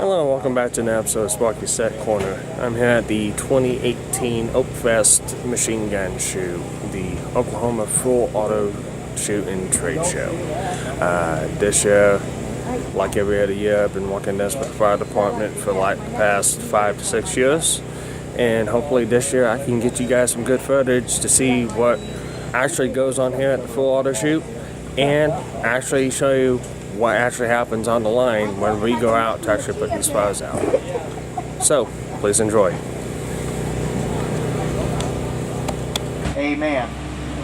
Hello and welcome back to an episode of Sparkys Set Corner. I'm here at the 2018 O.K.F.A.S.T machine gun shoot, the Oklahoma Full Auto Shoot and Trade Show. This year, like every other year, I've been working this with the fire department for like the past 5 to 6 years. And hopefully this year I can get you guys some good footage to see what actually goes on here at the Full Auto Shoot and actually show you what actually happens on the line when we go out to actually put these fires out. So, please enjoy. Amen.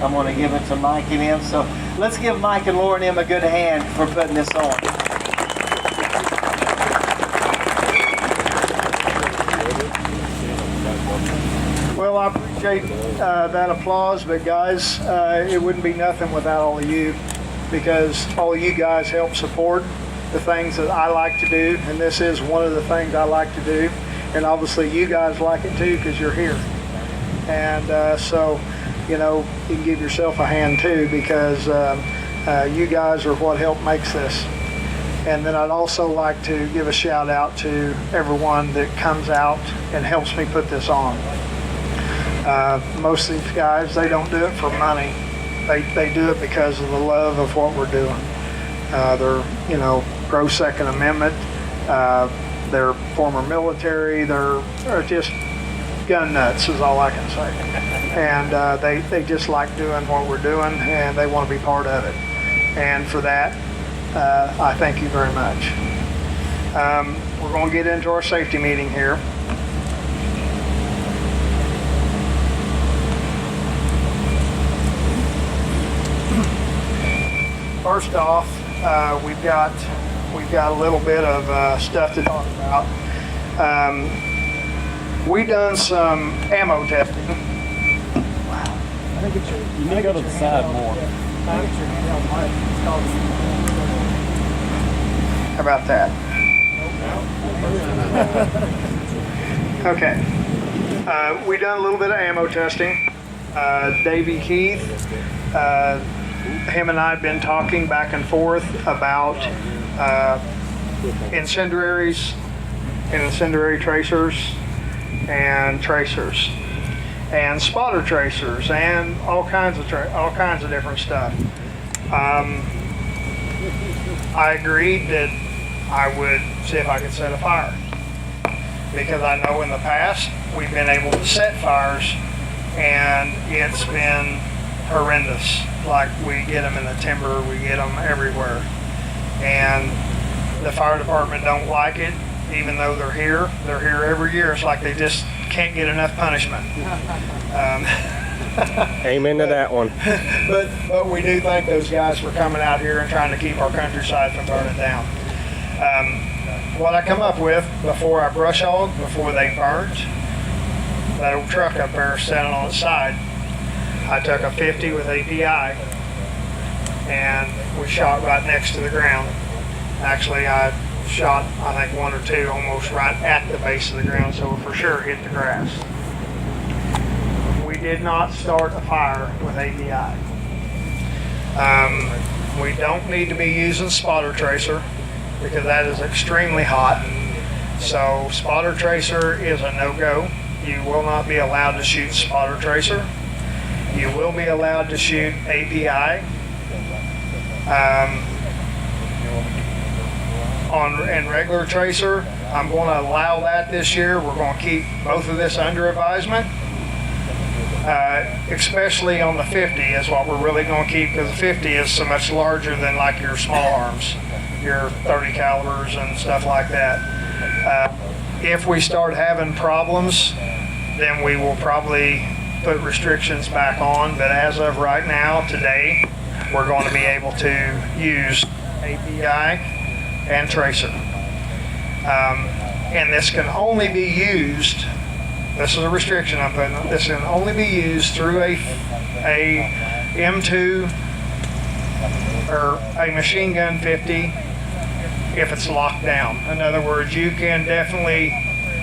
I'm going to give it to Mike and him. So let's give Mike and Laura and him a good hand for putting this on. Well, I appreciate that applause, but guys, it wouldn't be nothing without all of you, because all of you guys help support the things that I like to do, and this is one of the things I like to do, and obviously you guys like it too because you're here. And so, you know, you can give yourself a hand too, because you guys are what help makes this. And then I'd also like to give a shout out to everyone that comes out and helps me put this on. Most of these guys, they don't do it for money. They do it because of the love of what we're doing. They're, you know, pro Second Amendment. They're former military. They're just gun nuts is all I can say. And they just like doing what we're doing, and they want to be part of it. And for that, I thank you very much. We're going to get into our safety meeting here. First off, we've got a little bit of stuff to talk about. We've done some ammo testing. Wow. You need to go to the side more. How about that? Okay. We've done a little bit of ammo testing. Davey Keith, him and I have been talking back and forth about incendiaries and incendiary tracers and tracers and spotter tracers and all kinds of different stuff. I agreed that I would see if I could set a fire, because I know in the past we've been able to set fires and it's been horrendous. Like, we get them in the timber, we get them everywhere, and the fire department don't like it, even though they're here every year. It's like they just can't get enough punishment. Amen to that one. But we do thank those guys for coming out here and trying to keep our countryside from burning down. What I come up with before I brush hog, before they burnt, that old truck up there standing on its side, I took a 50 with API and we shot right next to the ground. Actually, I shot, I think, one or two almost right at the base of the ground, so it for sure hit the grass. We did not start a fire with API. We don't need to be using spotter tracer because that is extremely hot. So spotter tracer is a no-go. You will not be allowed to shoot spotter tracer. You will be allowed to shoot API. In regular tracer, I'm going to allow that this year. We're going to keep both of this under advisement. Especially on the 50 is what we're really going to keep, because the 50 is so much larger than like your small arms, your 30 calibers and stuff like that. If we start having problems, then we will probably put restrictions back on, but as of right now, today, we're going to be able to use API and tracer. And this can only be used, this is a restriction I'm putting on, this can only be used through a M2 or a machine gun 50 if it's locked down. In other words, you can definitely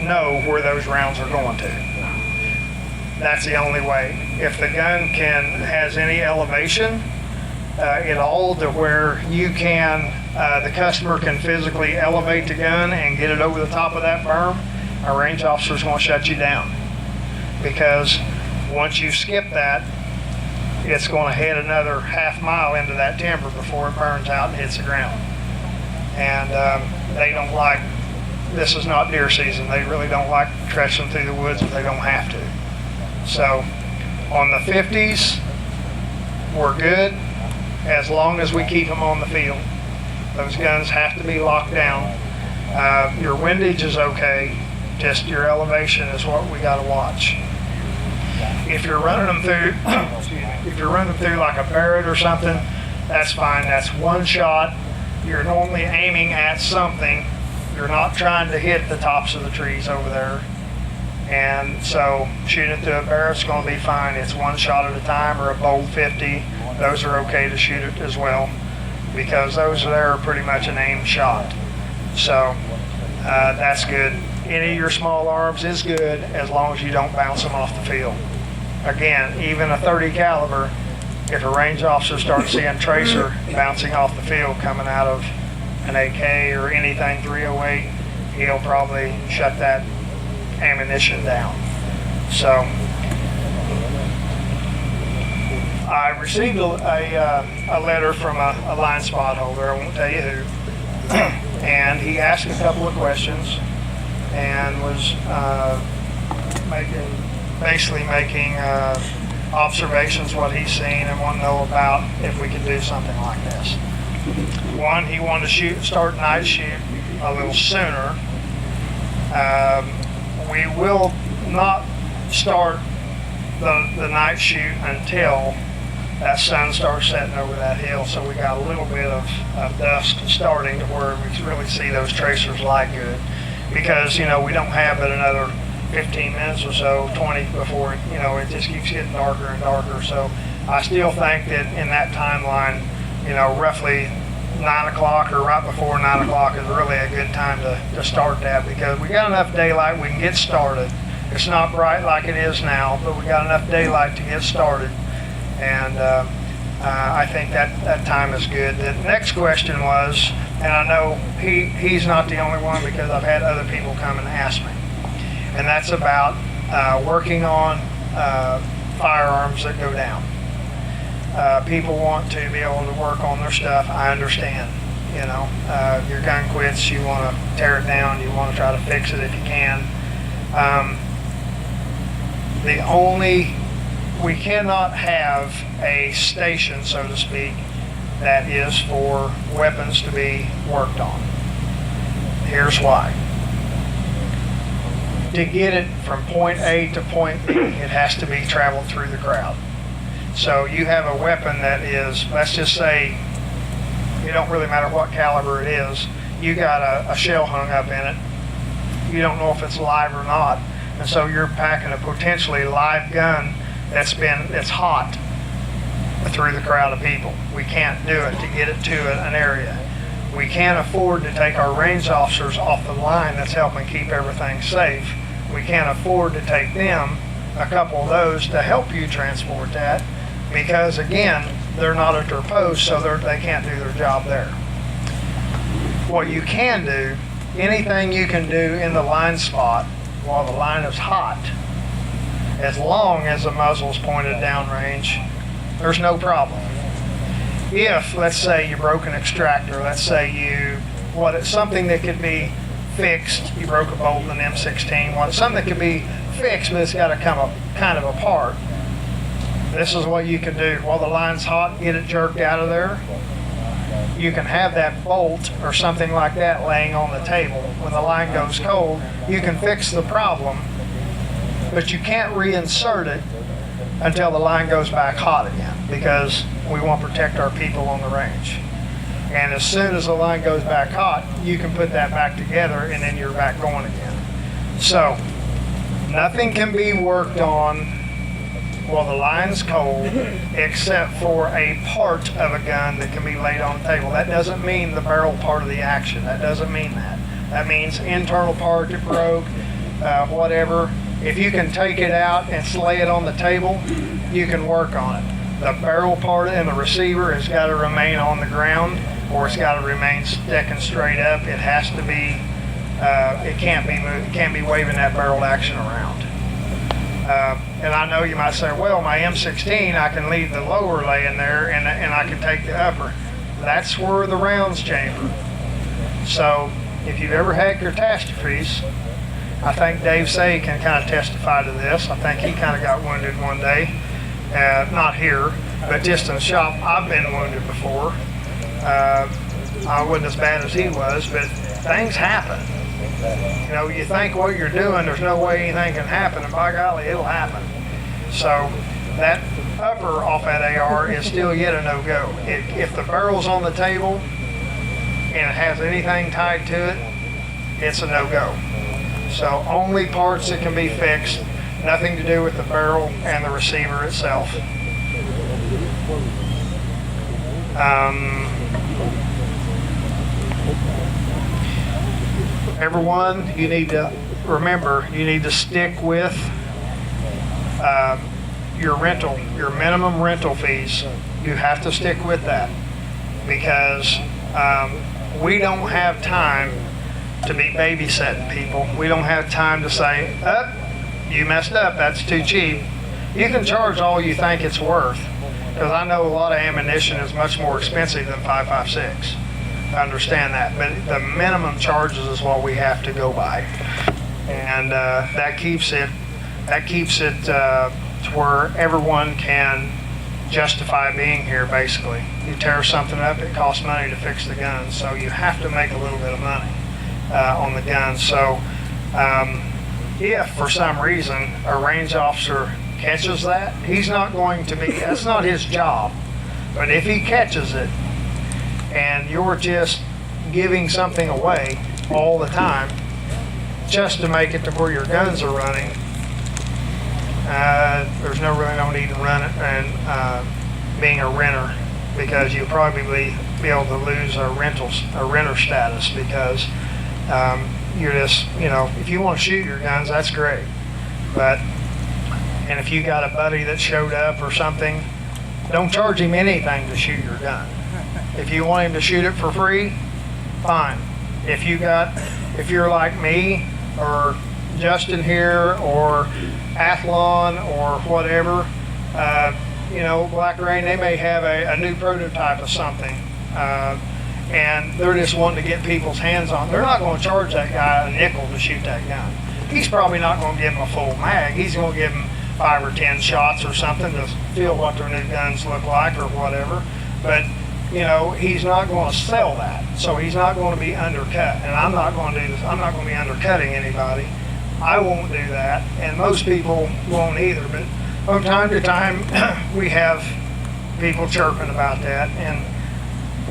know where those rounds are going to. That's the only way. If the gun has any elevation, it all to where the customer can physically elevate the gun and get it over the top of that berm, a range officer's going to shut you down. Because once you skip that, it's going to head another half mile into that timber before it burns out and hits the ground. And they don't like, this is not deer season, they really don't like tresting through the woods if they don't have to. So on the 50s, we're good as long as we keep them on the field. Those guns have to be locked down. Your windage is okay, just your elevation is what we got to watch. If you're running them through, if you're running them through like a Barrett or something, that's fine. That's one shot. You're normally aiming at something. You're not trying to hit the tops of the trees over there. And so shooting it through a Barrett's going to be fine. It's one shot at a time, or a Bolt 50. Those are okay to shoot it as well, because those there are pretty much an aimed shot. So that's good. Any of your small arms is good as long as you don't bounce them off the field. Again, even a 30 caliber, if a range officer starts seeing tracer bouncing off the field coming out of an AK or anything 308, he'll probably shut that ammunition down. So I received a letter from a line spot holder, I won't tell you who, and he asked a couple of questions and was basically making observations, what he's seen, and want to know about if we could do something like this. One, he wanted to start night shoot a little sooner. We will not start the night shoot until that sun starts setting over that hill, so we got a little bit of dusk starting to where we really see those tracers light good. Because, we don't have but another 15 minutes or so, 20 before, it just keeps getting darker and darker. So I still think that in that timeline, roughly 9 o'clock or right before 9 o'clock is really a good time to start that, because we got enough daylight, we can get started. It's not bright like it is now, but we got enough daylight to get started. And I think that time is good. The next question was, and I know he's not the only one, because I've had other people come and ask me, and that's about working on firearms that go down. People want to be able to work on their stuff. I understand. Your gun quits, you want to tear it down, you want to try to fix it if you can. We cannot have a station, so to speak, that is for weapons to be worked on. Here's why. To get it from point A to point B, it has to be traveled through the crowd. So you have a weapon that is, let's just say, it don't really matter what caliber it is, you got a shell hung up in it, you don't know if it's live or not, and so you're packing a potentially live gun that's hot through the crowd of people. We can't do it to get it to an area. We can't afford to take our range officers off the line that's helping keep everything safe. We can't afford to take them, a couple of those, to help you transport that, because again, they're not at their post, so they can't do their job there. What you can do, anything you can do in the line spot while the line is hot, as long as the muzzle's pointed downrange, there's no problem. If, let's say, you broke an extractor, let's say something that could be fixed, you broke a bolt in an M16, something that could be fixed, but it's got to come kind of apart. This is what you can do. While the line's hot, get it jerked out of there. You can have that bolt or something like that laying on the table. When the line goes cold, you can fix the problem, but you can't reinsert it until the line goes back hot again, because we want to protect our people on the range. And as soon as the line goes back hot, you can put that back together and then you're back going again. So nothing can be worked on while the line's cold except for a part of a gun that can be laid on the table. That doesn't mean the barrel part of the action. That doesn't mean that. That means internal part that broke, whatever. If you can take it out and lay it on the table, you can work on it. The barrel part and the receiver has got to remain on the ground, or it's got to remain sticking straight up. It has to be, it can't be moved, it can't be waving that barrel action around. And I know you might say, well, my M16, I can leave the lower laying there and I can take the upper. That's where the rounds chamber. So if you've ever had catastrophes, I think Dave Say can kind of testify to this. I think he kind of got wounded one day. Not here, but just in the shop. I've been wounded before. I wasn't as bad as he was, but things happen. You know, you think what you're doing, there's no way anything can happen, and by golly, it'll happen. So that upper off that AR is still yet a no-go. If the barrel's on the table and it has anything tied to it, it's a no-go. So only parts that can be fixed, nothing to do with the barrel and the receiver itself. Everyone, you need to remember, you need to stick with your rental, your minimum rental fees. You have to stick with that because we don't have time to be babysitting people. We don't have time to say, you messed up, that's too cheap. You can charge all you think it's worth, because I know a lot of ammunition is much more expensive than 5.56. I understand that, but the minimum charges is what we have to go by, and that keeps it to where everyone can justify being here. Basically, you tear something up, it costs money to fix the gun, so you have to make a little bit of money on the gun. So if for some reason a range officer catches that, he's not going to be, that's not his job, but if he catches it and you're just giving something away all the time just to make it to where your guns are running, there's really no need to run it and being a renter, because you'll probably be able to lose a renter status, because you're just, you know, if you want to shoot your guns, that's great, and if you got a buddy that showed up or something, don't charge him anything to shoot your gun. If you want him to shoot it for free, fine. If you're like me or Justin here or Athlon or whatever, you know, Black Rain, they may have a new prototype of something, and they're just wanting to get people's hands on. They're not going to charge that guy a nickel to shoot that gun. He's probably not going to give him a full mag. He's going to give him 5 or 10 shots or something to feel what their new guns look like or whatever. But you know, he's not going to sell that, so he's not going to be undercut. And I'm not going to do this. I'm not going to be undercutting anybody. I won't do that, and most people won't either. But from time to time, we have people chirping about that, and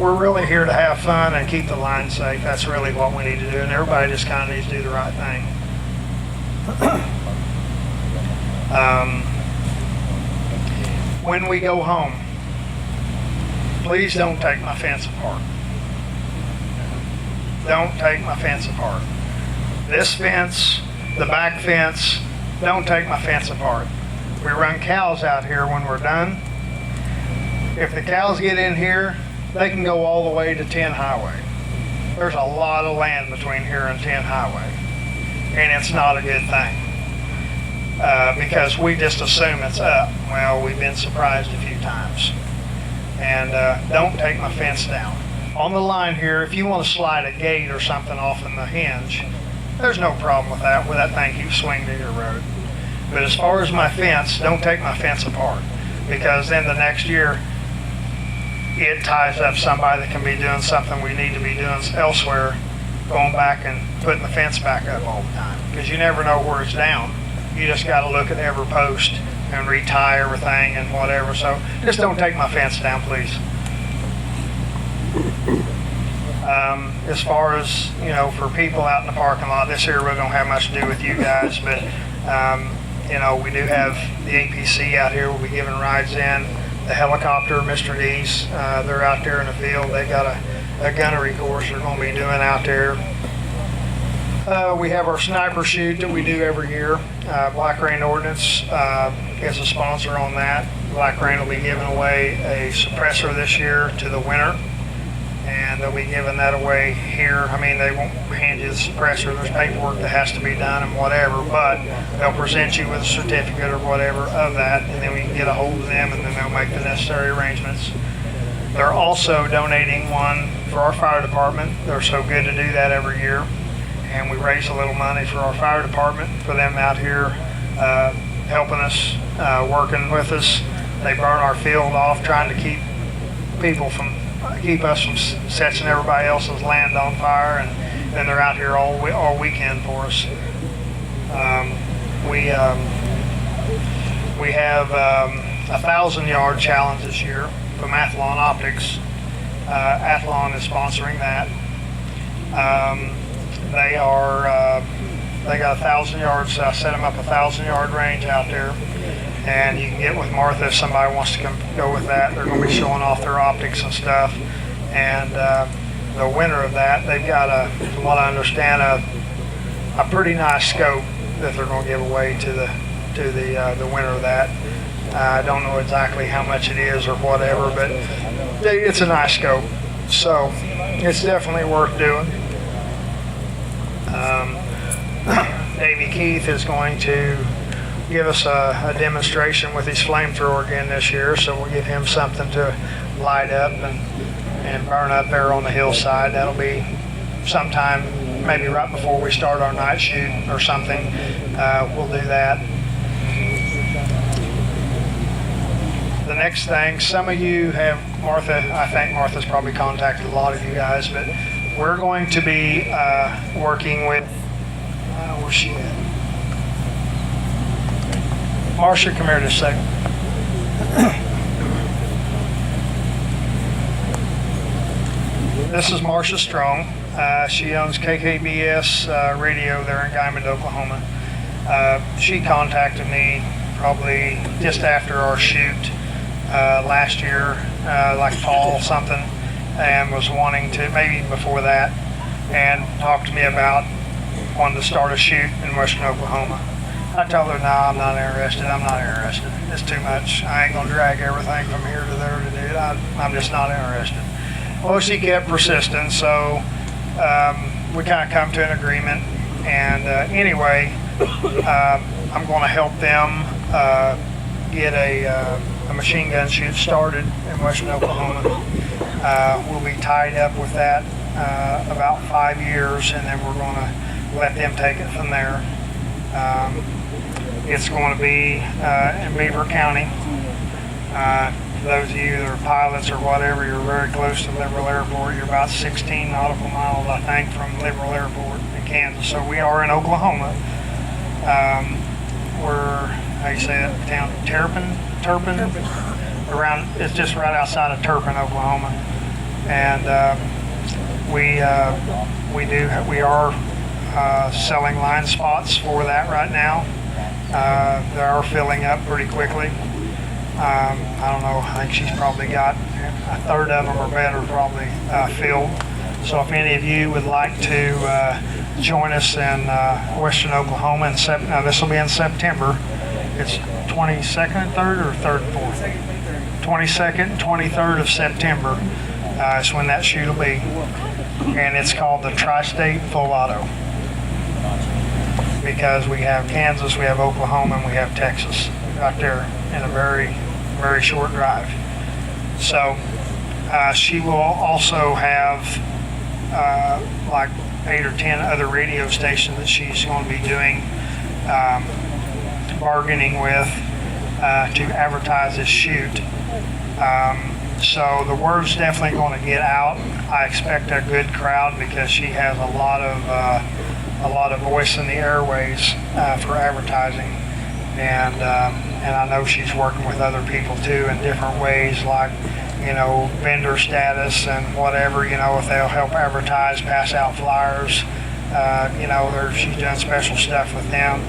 we're really here to have fun and keep the line safe. That's really what we need to do, and everybody just kind of needs to do the right thing. When we go home, please don't take my fence apart. Don't take my fence apart. This fence, the back fence, don't take my fence apart. We run cows out here when we're done. If the cows get in here, they can go all the way to 10 Highway. There's a lot of land between here and 10 Highway, and it's not a good thing. Because we just assume it's up. Well, we've been surprised a few times. And don't take my fence down. On the line here, if you want to slide a gate or something off in the hinge, there's no problem with that. With that thing keeps swinging to your road. But as far as my fence, don't take my fence apart, because then the next year it ties up somebody that can be doing something we need to be doing elsewhere, going back and putting the fence back up all the time, because you never know where it's down. You just got to look at every post and retie everything and whatever. So just don't take my fence down, please. As far as, you know, for people out in the parking lot, this here really don't have much to do with you guys, but you know, we do have the APC out here. We'll be giving rides in. The helicopter, Mr. D's, they're out there in the field. They got a gunnery course they're going to be doing out there. We have our sniper shoot that we do every year. Black Rain Ordnance is a sponsor on that. Black Rain will be giving away a suppressor this year to the winner, and they'll be giving that away here. I mean, they won't hand you the suppressor. There's paperwork that has to be done and whatever, but they'll present you with a certificate or whatever of that, and then we can get a hold of them, and then they'll make the necessary arrangements. They're also donating one for our fire department. They're so good to do that every year. And we raise a little money for our fire department, for them out here helping us, working with us. They burn our field off, trying to keep us from setting everybody else's land on fire, and then they're out here all weekend for us. We have a 1,000-yard challenge this year from Athlon Optics. Athlon is sponsoring that. They got 1,000 yards. I set them up 1,000-yard range out there, and you can get with Martha if somebody wants to come go with that. They're going to be showing off their optics and stuff. And the winner of that, they've got from what I understand, a pretty nice scope that they're going to give away to the winner of that. I don't know exactly how much it is or whatever, but it's a nice scope, so it's definitely worth doing. Davey Keith is going to give us a demonstration with his flamethrower again this year, so we'll give him something to light up and burn up there on the hillside. That'll be sometime maybe right before we start our night shoot or something. We'll do that. The next thing, some of you have, I think Martha's probably contacted a lot of you guys, but we're going to be working with, where's she at? Marcia, come here just a second. This is Marcia Strong. She owns KKBS radio there in Guymon, Oklahoma. She contacted me probably just after our shoot last year, like fall something, and was wanting to, maybe before that, and talked to me about wanting to start a shoot in western Oklahoma. I told her, no, I'm not interested. It's too much. I ain't going to drag everything from here to there to do it. I'm just not interested. Well, she kept persistent, so we kind of come to an agreement. And anyway, I'm going to help them get a machine gun shoot started in western Oklahoma. We'll be tied up with that about 5 years, and then we're going to let them take it from there. It's going to be in Beaver County. For those of you that are pilots or whatever, you're very close to Liberal Airport. You're about 16 nautical miles, I think, from Liberal Airport in Kansas. So we are in Oklahoma. We're, how you say that, town, Turpin? Around, it's just right outside of Turpin, Oklahoma. And we are selling line spots for that right now. They are filling up pretty quickly. I don't know, I think she's probably got a third of them or better probably filled. So if any of you would like to join us in western Oklahoma, this will be in September. It's 22nd and 3rd or 3rd and 4th? 22nd, 23rd of September is when that shoot will be. And it's called the Tri-State Full Auto, because we have Kansas, we have Oklahoma, and we have Texas right there in a very, very short drive. So she will also have like 8 or 10 other radio stations that she's going to be doing bargaining with to advertise this shoot. So the word's definitely going to get out. I expect a good crowd because she has a lot of voice in the airways for advertising, and I know she's working with other people too in different ways, like vendor status and whatever. If they'll help advertise, pass out flyers. She's done special stuff with them.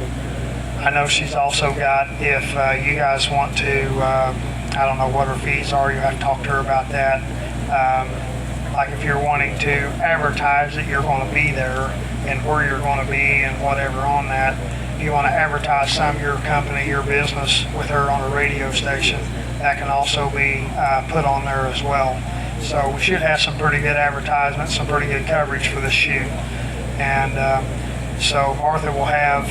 I know she's also got, if you guys want to, I don't know what her fees are, you have to talk to her about that. Like if you're wanting to advertise that you're going to be there, and where you're going to be and whatever on that. If you want to advertise some of your company, your business with her on a radio station, that can also be put on there as well. So we should have some pretty good advertisements, some pretty good coverage for this shoot. And so Martha will have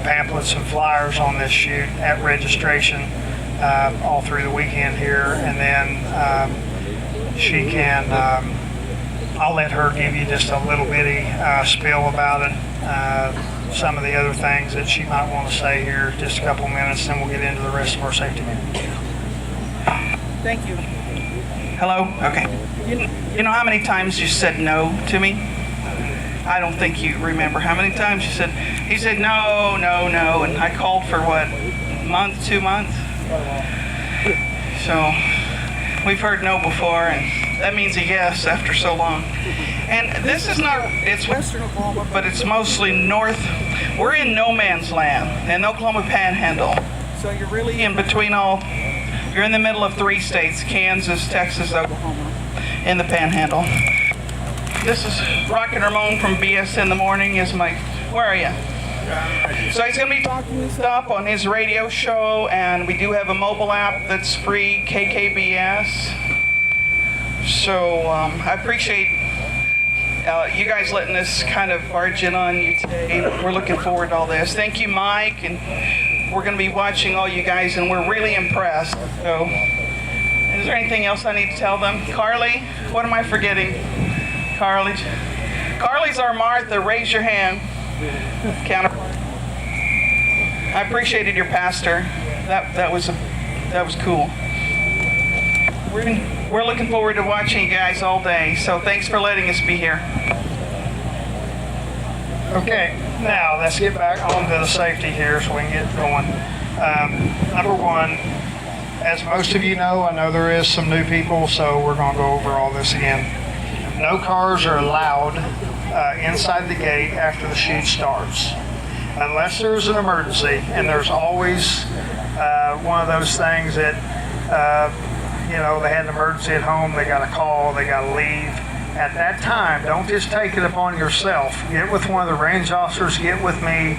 pamphlets and flyers on this shoot at registration all through the weekend here. And then she can, I'll let her give you just a little bitty spiel about it. Some of the other things that she might want to say here, just a couple minutes, then we'll get into the rest of our safety meeting. Thank you. Hello? Okay. You know how many times you said no to me? I don't think you remember how many times you said, he said no, no, no, and I called for what, a month, 2 months? So, we've heard no before, and that means a yes after so long. And this is not, it's Western Oklahoma, but it's mostly north. We're in no man's land, in Oklahoma Panhandle. So you're really in between all, you're in the middle of 3 states, Kansas, Texas, Oklahoma, in the Panhandle. This is Rocket Ramon from BS in the Morning is my, where are you? So he's going to be talking stuff on his radio show, and we do have a mobile app that's free, KKBS. So I appreciate you guys letting us kind of barge in on you today. We're looking forward to all this. Thank you, Mike, and we're going to be watching all you guys, and we're really impressed. So, is there anything else I need to tell them? Carly, what am I forgetting? Carly's our Martha. Raise your hand. Counterpart. I appreciated your pastor. That was cool. We're looking forward to watching you guys all day. So thanks for letting us be here. Okay, now let's get back onto the safety here so we can get going. Number one, as most of you know, I know there is some new people, so we're going to go over all this again. No cars are allowed inside the gate after the shoot starts, unless there's an emergency, and there's always one of those things that, they had an emergency at home, they got a call, they got to leave. At that time, don't just take it upon yourself. Get with one of the range officers, get with me,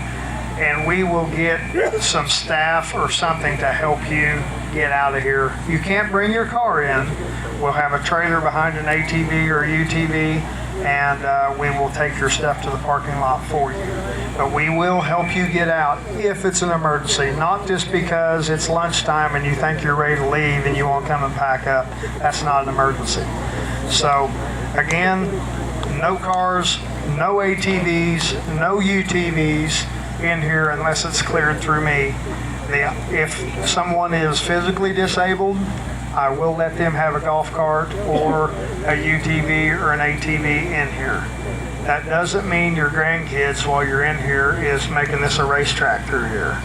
and we will get some staff or something to help you get out of here. You can't bring your car in. We'll have a trailer behind an ATV or a UTV, and we will take your stuff to the parking lot for you. But we will help you get out if it's an emergency, not just because it's lunchtime and you think you're ready to leave and you won't come and pack up. That's not an emergency. So, again, no cars, no ATVs, no UTVs in here unless it's cleared through me. If someone is physically disabled, I will let them have a golf cart or a UTV or an ATV in here. That doesn't mean your grandkids, while you're in here, is making this a racetrack through here.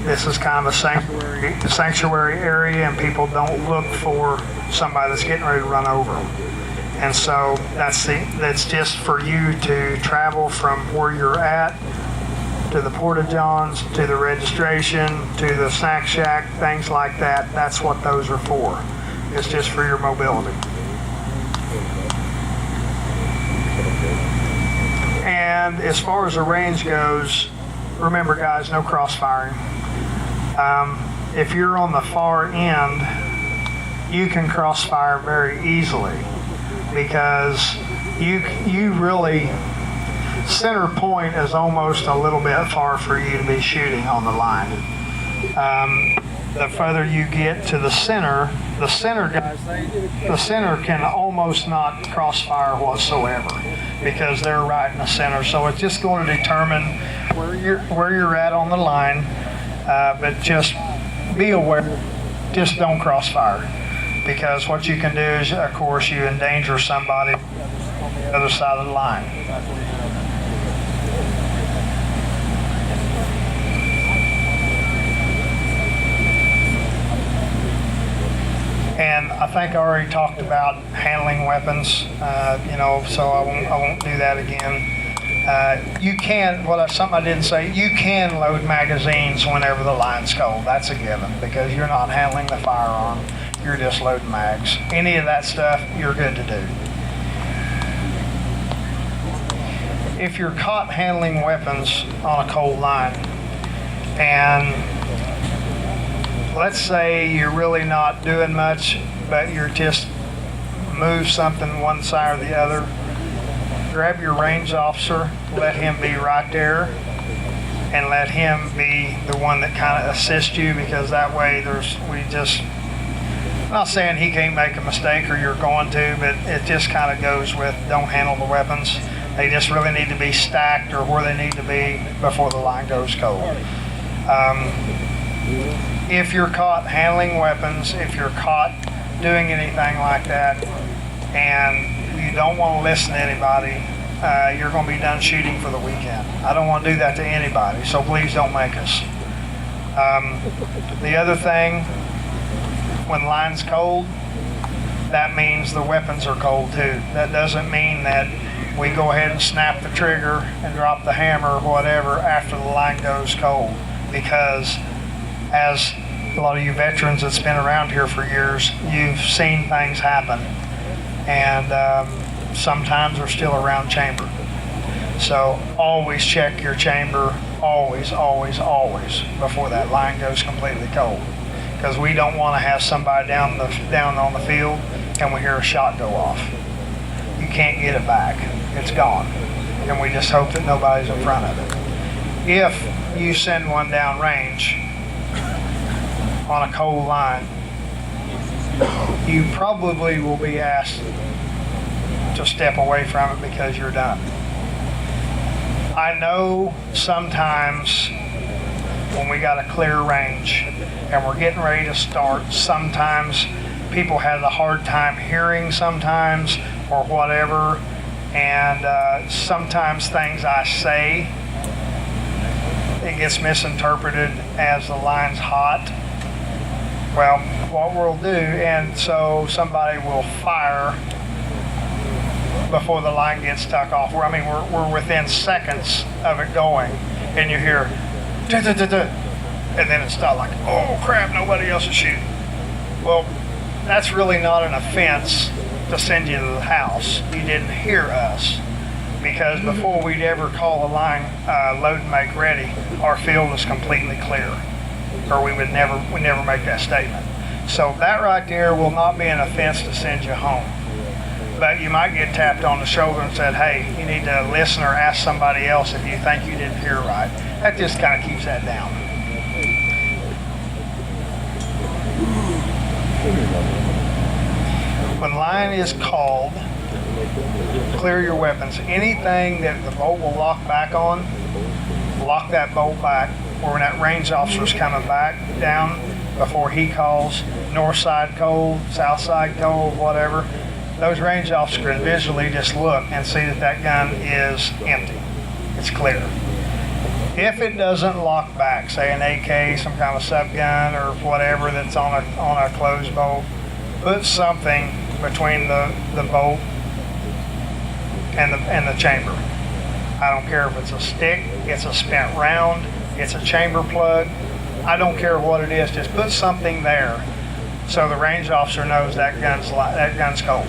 This is kind of a sanctuary area, and people don't look for somebody that's getting ready to run over them. And so that's just for you to travel from where you're at to the Porta-Johns, to the registration, to the snack shack, things like that. That's what those are for. It's just for your mobility. And as far as the range goes, remember guys, no crossfiring. If you're on the far end, you can crossfire very easily because you really, center point is almost a little bit far for you to be shooting on the line. The further you get to the center can almost not crossfire whatsoever because they're right in the center. So it's just going to determine where you're at on the line, but just be aware, just don't crossfire, because what you can do is, of course, you endanger somebody on the other side of the line. And I think I already talked about handling weapons, so I won't do that again. You can, something I didn't say, you can load magazines whenever the line's cold. That's a given because you're not handling the firearm. You're just loading mags. Any of that stuff, you're good to do. if you're caught handling weapons on a cold line, and let's say you're really not doing much, but you're just move something one side or the other, grab your range officer, let him be right there, and let him be the one that kind of assists you, because that way I'm not saying he can't make a mistake or you're going to, but it just kind of goes with don't handle the weapons. They just really need to be stacked or where they need to be before the line goes cold. If you're caught handling weapons, if you're caught doing anything like that, and you don't want to listen to anybody, you're going to be done shooting for the weekend. I don't want to do that to anybody, so please don't make us. The other thing, when line's cold, that means the weapons are cold too. That doesn't mean that we go ahead and snap the trigger and drop the hammer or whatever after the line goes cold, because as a lot of you veterans that's been around here for years, you've seen things happen, and sometimes they're still around chamber. So always check your chamber, always, always, always, before that line goes completely cold, because we don't want to have somebody down on the field and we hear a shot go off. You can't get it back. It's gone. And we just hope that nobody's in front of it. If you send one down range on a cold line, you probably will be asked to step away from it because you're done. I know sometimes when we got a clear range and we're getting ready to start, sometimes people have a hard time hearing sometimes or whatever, and sometimes things I say, it gets misinterpreted as the line's hot. Well, what we'll do, and so somebody will fire before the line gets stuck off. We're within seconds of it going, and you hear, duh, duh, duh, duh, and then it's not like, oh crap, nobody else is shooting. Well, that's really not an offense to send you to the house. You didn't hear us, because before we'd ever call the line load and make ready, our field was completely clear, or we never make that statement. So that right there will not be an offense to send you home. But you might get tapped on the shoulder and said, hey, you need to listen or ask somebody else if you think you didn't hear right. That just kind of keeps that down. When line is called, clear your weapons. Anything that the bolt will lock back on, lock that bolt back. Or when that range officer's coming back down before he calls, north side cold, south side cold, whatever, those range officers can visually just look and see that that gun is empty. It's clear. If it doesn't lock back, say an AK, some kind of sub gun or whatever that's on a closed bolt, put something between the bolt and the chamber. I don't care if it's a stick, it's a spent round, it's a chamber plug. I don't care what it is. Just put something there so the range officer knows that gun's cold,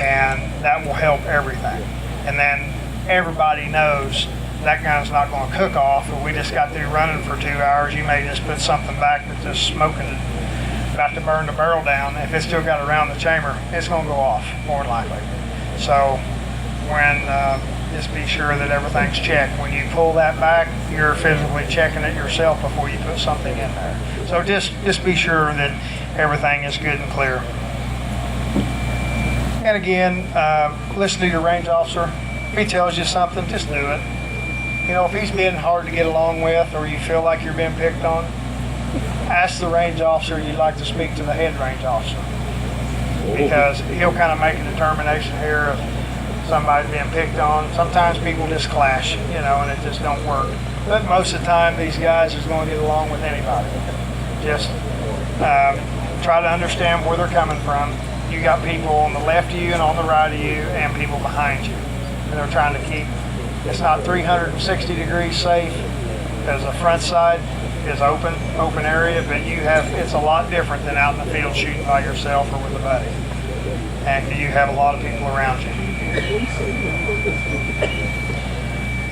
and that will help everything. And then everybody knows that gun's not going to cook off. If we just got through running for 2 hours, you may just put something back that's just smoking, about to burn the barrel down. If it's still got around the chamber, it's going to go off more than likely. So when just be sure that everything's checked. When you pull that back, you're physically checking it yourself before you put something in there. So just be sure that everything is good and clear. And again, listen to your range officer. If he tells you something, just do it. You know, if he's being hard to get along with, or you feel like you're being picked on, ask the range officer you'd like to speak to the head range officer, because he'll kind of make a determination here of somebody's being picked on. Sometimes people just clash, you know, and it just don't work. But most of the time, these guys is going to get along with anybody. Just try to understand where they're coming from. You got people on the left of you and on the right of you, and people behind you, and they're trying to keep. It's not 360 degrees safe, because the front side is open area, but it's a lot different than out in the field shooting by yourself or with a buddy, and you have a lot of people around you.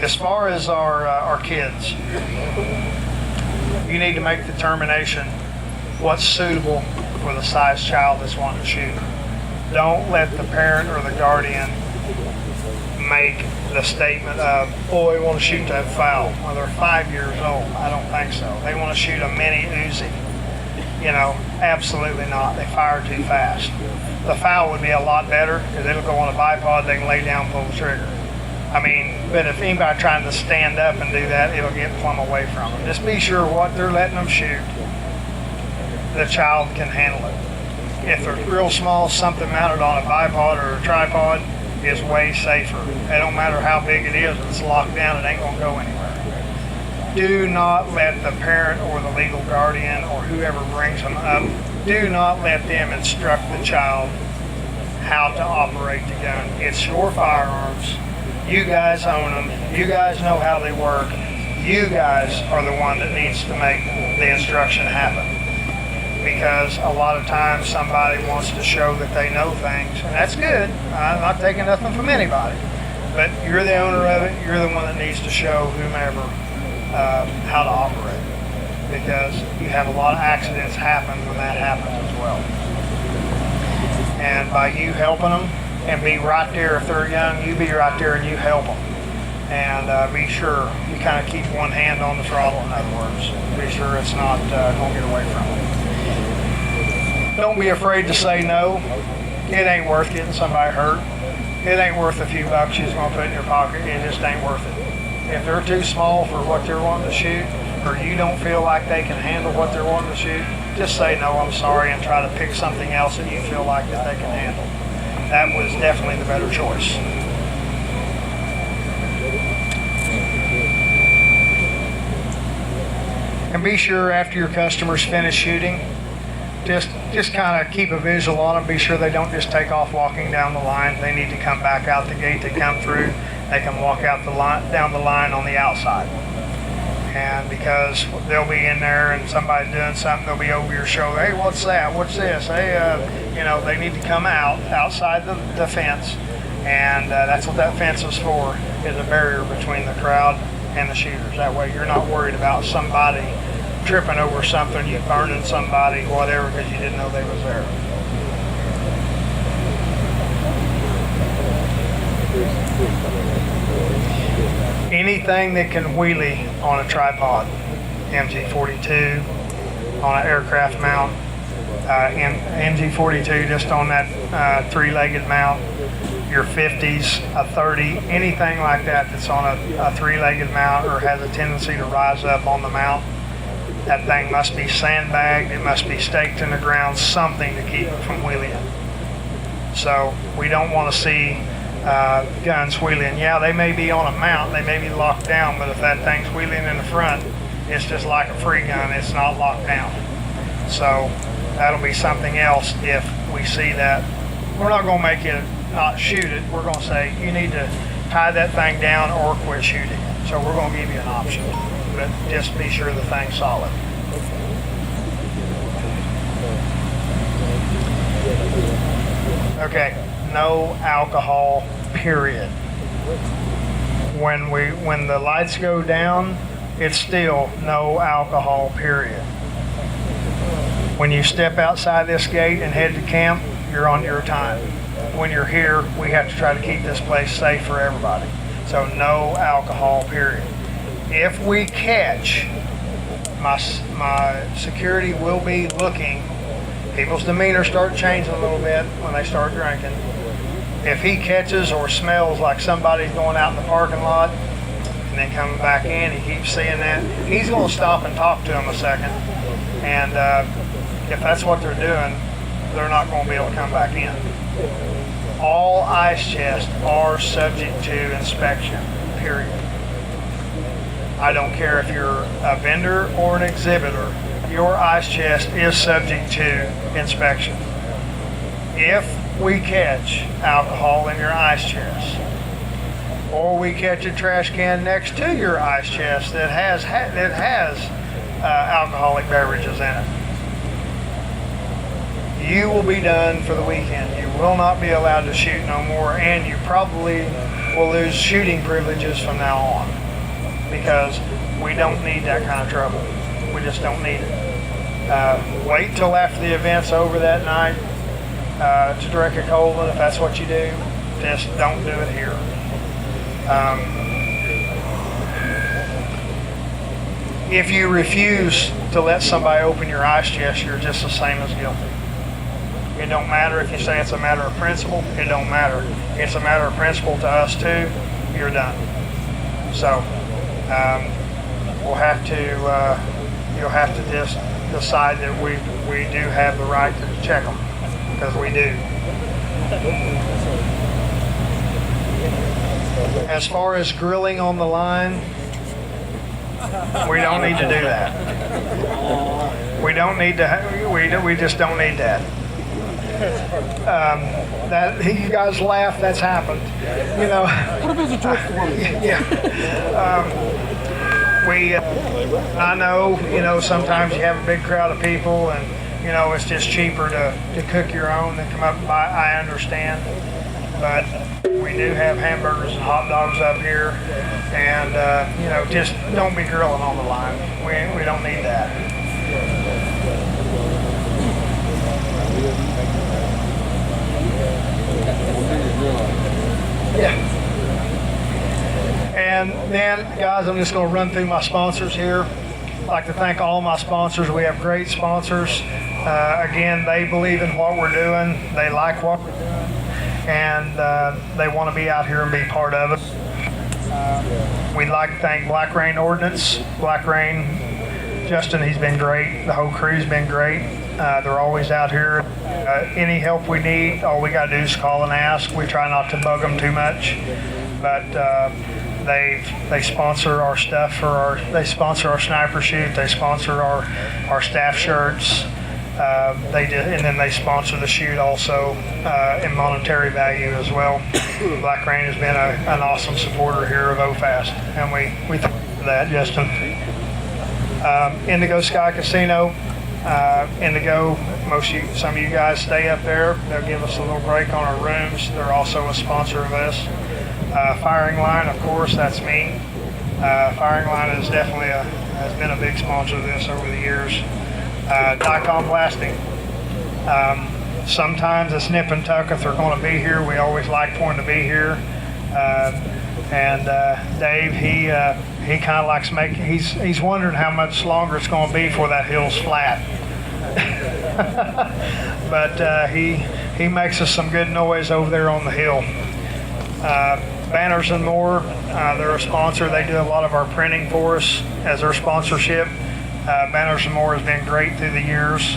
As far as our kids, you need to make the determination what's suitable for the size child that's wanting to shoot. Don't let the parent or the guardian make the statement of, oh, they want to shoot that foul. Well, they're 5 years old. I don't think so. They want to shoot a mini Uzi. You know, absolutely not. They fire too fast. The foul would be a lot better because it'll go on a bipod, they can lay down, pull the trigger. I mean, but if anybody trying to stand up and do that, it'll get plumb away from them. Just be sure what they're letting them shoot, the child can handle it. If they're real small, something mounted on a bipod or a tripod is way safer. It don't matter how big it is, if it's locked down, it ain't gonna go anywhere. Do not let the parent or the legal guardian or whoever brings them up, do not let them instruct the child how to operate the gun. It's your firearms. You guys own them. You guys know how they work. You guys are the one that needs to make the instruction happen. Because a lot of times somebody wants to show that they know things, and that's good. I'm not taking nothing from anybody. But you're the owner of it. You're the one that needs to show whomever how to operate. Because you have a lot of accidents happen when that happens as well. And by you helping them, and be right there if they're young, you be right there and you help them. And be sure you kind of keep one hand on the throttle, in other words. Be sure it's not going to get away from them. Don't be afraid to say no. It ain't worth getting somebody hurt. It ain't worth a few bucks you're going to put in your pocket. It just ain't worth it. If they're too small for what they're wanting to shoot, or you don't feel like they can handle what they're wanting to shoot, just say no, I'm sorry, and try to pick something else that you feel like that they can handle. That was definitely the better choice. And be sure after your customers finish shooting, just kind of keep a visual on them. Be sure they don't just take off walking down the line. They need to come back out the gate they come through. They can walk out the line, down the line on the outside. And because they'll be in there and somebody's doing something, they'll be over your shoulder. Hey, what's that? What's this? Hey, you know, they need to come outside the fence. And that's what that fence is for, is a barrier between the crowd and the shooters. That way you're not worried about somebody tripping over something, you burning somebody, whatever, because you didn't know they was there. Anything that can wheelie on a tripod, MG42, on an aircraft mount, MG42 just on that three-legged mount, your 50s, a 30, anything like that that's on a three-legged mount or has a tendency to rise up on the mount, that thing must be sandbagged, it must be staked in the ground, something to keep it from wheeling. So we don't want to see guns wheeling. Yeah, they may be on a mount, they may be locked down, but if that thing's wheeling in the front, it's just like a free gun, it's not locked down. So that'll be something else if we see that. We're not going to make you not shoot it, we're going to say you need to tie that thing down or quit shooting it. So we're going to give you an option, but just be sure the thing's solid. Okay, no alcohol, period. When the lights go down, it's still no alcohol, period. When you step outside this gate and head to camp, you're on your time. When you're here, we have to try to keep this place safe for everybody. So no alcohol, period. If we catch, my security will be looking. People's demeanor start changing a little bit when they start drinking. If he catches or smells like somebody's going out in the parking lot and then coming back in, he keeps seeing that, he's going to stop and talk to him a second. And if that's what they're doing, they're not going to be able to come back in. All ice chests are subject to inspection, period. I don't care if you're a vendor or an exhibitor, your ice chest is subject to inspection. If we catch alcohol in your ice chest, or we catch a trash can next to your ice chest that has alcoholic beverages in it, you will be done for the weekend. You will not be allowed to shoot no more, and you probably will lose shooting privileges from now on, because we don't need that kind of trouble. We just don't need it. Wait till after the event's over that night to drink a cola if that's what you do. Just don't do it here. If you refuse to let somebody open your ice chest, you're just the same as guilty. It don't matter if you say it's a matter of principle. It don't matter. It's a matter of principle to us too. You're done. So we'll have to. You'll have to just decide that we do have the right to check them, because we do. As far as grilling on the line, we don't need to do that. We don't need to. We just don't need that. That you guys laugh. That's happened. You know. What if it's a joke for me? Yeah. I know. You know. Sometimes you have a big crowd of people, and you know it's just cheaper to cook your own than come up and buy. I understand, but we do have hamburgers and hot dogs up here, and you know, just don't be grilling on the line. We don't need that. Yeah. And then, guys, I'm just going to run through my sponsors here. I'd like to thank all my sponsors. We have great sponsors. Again, they believe in what we're doing. They like what we're doing. And they want to be out here and be part of it. We'd like to thank Black Rain Ordnance. Black Rain, Justin, he's been great. The whole crew's been great. They're always out here. Any help we need, all we got to do is call and ask. We try not to bug them too much, but they sponsor our stuff they sponsor our sniper shoot. They sponsor our staff shirts. And then they sponsor the shoot also in monetary value as well. Black Rain has been an awesome supporter here of O.K.F.A.S.T, and we thank you for that, Justin. Indigo Sky Casino. Indigo, some of you guys stay up there. They'll give us a little break on our rooms. They're also a sponsor of us. Firing Line, of course, that's me. Firing Line is definitely has been a big sponsor of this over the years. Dicom Blasting. Sometimes it's nip and tuck if they're going to be here. We always like for them to be here. And Dave, he kind of likes he's wondering how much longer it's going to be before that hill's flat. But he makes us some good noise over there on the hill. Banners and More, they're a sponsor. They do a lot of our printing for us as their sponsorship. Banners and More has been great through the years.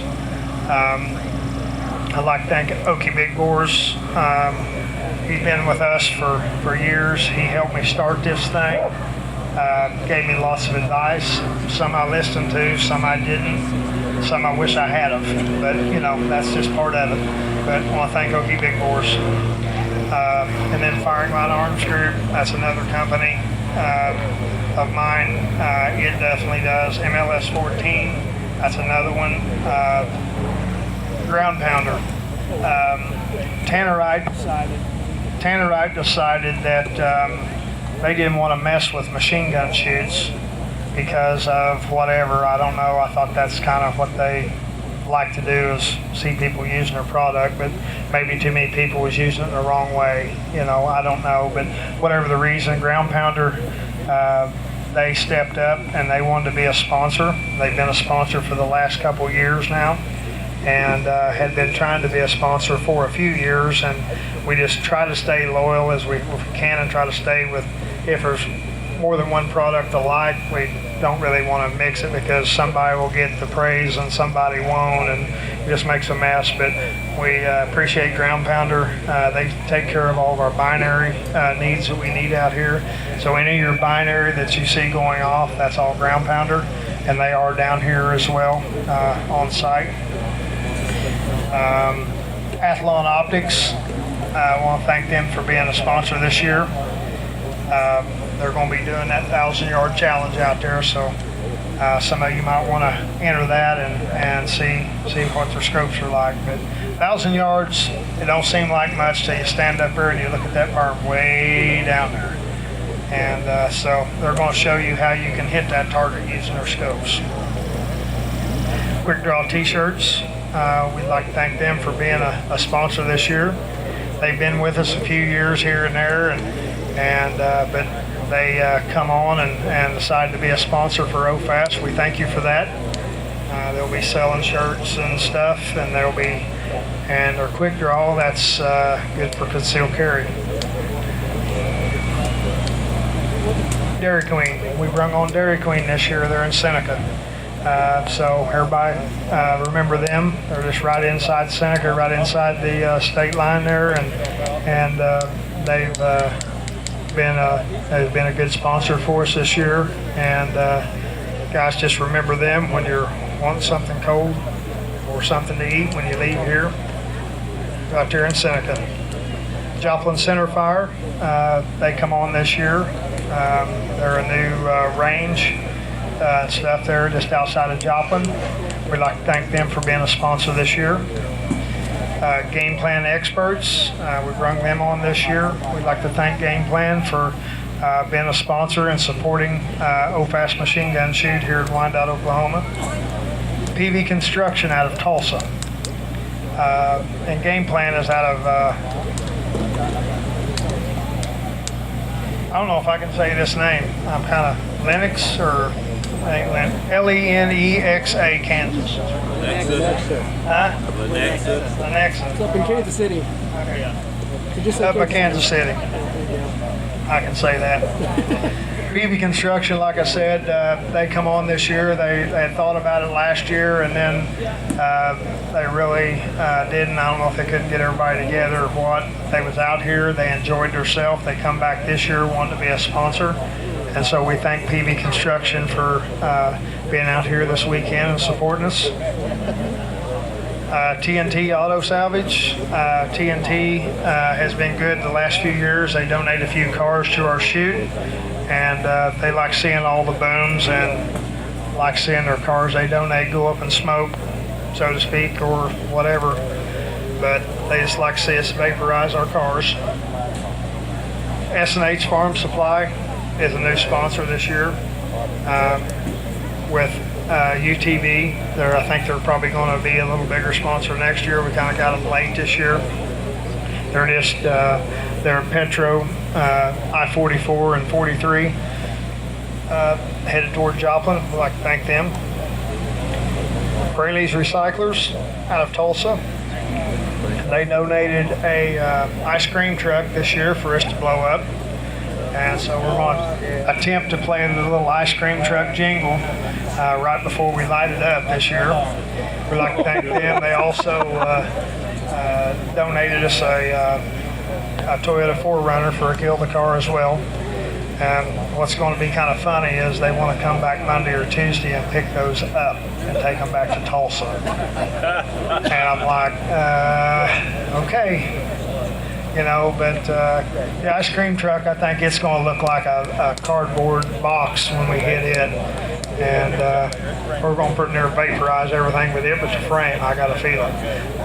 I'd like to thank Okie Big Bores. He's been with us for years. He helped me start this thing. Gave me lots of advice. Some I listened to, some I didn't. Some I wish I had of. But, you know, that's just part of it. But I want to thank Okie Big Bores. And then Firing Line Arms Group, that's another company of mine. It definitely does. MLS 14, that's another one. Ground Pounder. Tannerite decided that they didn't want to mess with machine gun shoots because of whatever. I don't know. I thought that's kind of what they like to do, is see people using their product, but maybe too many people was using it the wrong way. You know, I don't know, but whatever the reason, Ground Pounder, they stepped up and they wanted to be a sponsor. They've been a sponsor for the last couple years now, and had been trying to be a sponsor for a few years, and we just try to stay loyal as we can and try to stay with, if there's more than one product alike, we don't really want to mix it because somebody will get the praise and somebody won't, and it just makes a mess. But we appreciate Ground Pounder. They take care of all of our binary needs that we need out here. So any of your binary that you see going off, that's all Ground Pounder, and they are down here as well on site. Athlon Optics, I want to thank them for being a sponsor this year. They're going to be doing that 1,000-yard challenge out there, so Some of you might want to enter that and see what their scopes are like. But 1,000 yards, it don't seem like much till you stand up there and you look at that berm way down there. And so they're going to show you how you can hit that target using their scopes. Quick Draw t-shirts. We'd like to thank them for being a sponsor this year. They've been with us a few years here and there, but they come on and decide to be a sponsor for O.K.F.A.S.T.S. We thank you for that. They'll be selling shirts and stuff, and their Quick Draw, that's good for concealed carry. Dairy Queen. We brung on Dairy Queen this year. They're in Seneca. So everybody remember them. They're just right inside Seneca, right inside the state line there, and they've been a good sponsor for us this year. And guys, just remember them when you're wanting something cold or something to eat when you leave here. Out there in Seneca. Joplin Center Fire. They come on this year. They're a new range. Stuff there just outside of Joplin. We'd like to thank them for being a sponsor this year. Game Plan Experts, we brung them on this year. We'd like to thank Game Plan for being a sponsor and supporting O.K.F.A.S.T. machine gun shoot here at Wyandotte, Oklahoma. PV Construction out of Tulsa. And Game Plan is out of, I don't know if I can say this name. I'm kind of Lennox or Lenexa, Kansas. Huh? Lenexa. It's up in Kansas City. Up in Kansas City. I can say that. PV Construction, like I said, they come on this year. They had thought about it last year, and then they really didn't. I don't know if they couldn't get everybody together or what. They was out here. They enjoyed themselves. They come back this year, wanted to be a sponsor. And so we thank PV Construction for being out here this weekend and supporting us. TNT Auto Salvage. TNT has been good the last few years. They donate a few cars to our shoot, and they like seeing all the booms and like seeing their cars they donate go up in smoke, so to speak, or whatever. But they just like to see us vaporize our cars. S&H Farm Supply is a new sponsor this year with UTV. I think they're probably going to be a little bigger sponsor next year. We kind of got them late this year. They're just they're Petro I-44 and 43 headed toward Joplin. We'd like to thank them. Braley's Recyclers out of Tulsa. They donated a ice cream truck this year for us to blow up. And so we're going to attempt to play the little ice cream truck jingle right before we light it up this year. We'd like to thank them. They also donated us a Toyota 4Runner for a Kill the Car as well. And what's going to be kind of funny is they want to come back Monday or Tuesday and pick those up and take them back to Tulsa. And I'm like, okay. You know, but the ice cream truck, I think it's going to look like a cardboard box when we hit it. And we're going to pretty near vaporize everything with it but the frame, I got a feeling.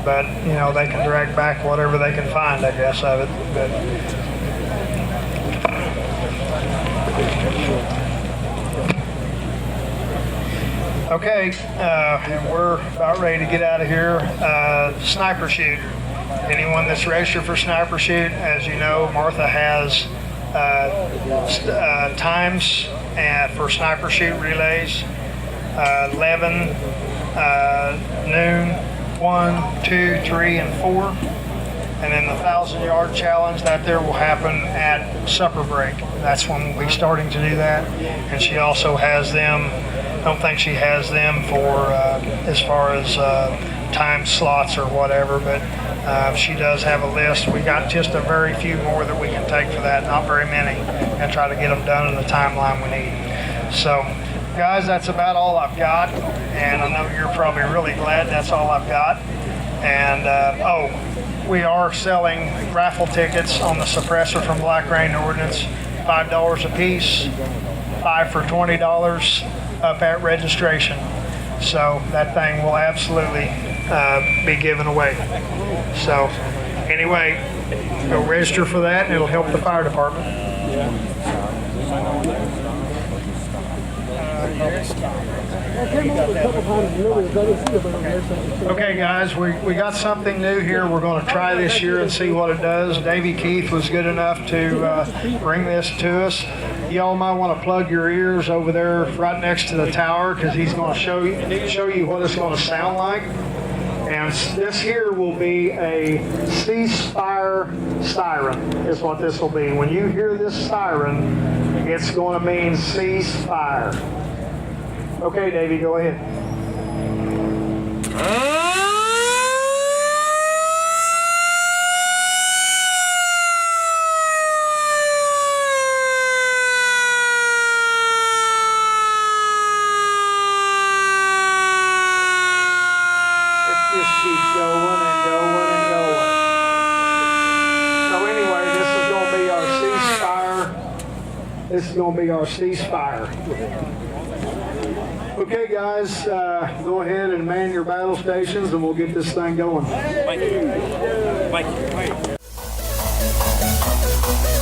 But, you know, they can drag back whatever they can find, I guess, of it. But okay, and we're about ready to get out of here. Sniper shoot. Anyone that's registered for sniper shoot, as you know, Martha has times for sniper shoot relays: 11, noon, 1, 2, 3, and 4. And then the 1,000-yard challenge, that there will happen at supper break. That's when we'll be starting to do that. And she also has them. I don't think she has them for as far as time slots or whatever, but she does have a list. We got just a very few more that we can take for that, not very many, and try to get them done in the timeline we need. So, guys, that's about all I've got, and I know you're probably really glad that's all I've got. And, we are selling raffle tickets on the suppressor from Black Rain Ordnance, $5 a piece, 5 for $20. up at registration. So that thing will absolutely be given away. So anyway, go register for that and it'll help the fire department. Okay guys, we got something new here we're going to try this year and see what it does. Davey Keith was good enough to bring this to us. Y'all might want to plug your ears over there right next to the tower because he's going to show you what it's going to sound like. And this here will be a ceasefire siren is what this will be. When you hear this siren, it's going to mean ceasefire. Okay, Davey, go ahead. This is going to be our ceasefire. Okay, guys, go ahead and man your battle stations and we'll get this thing going. Thank you.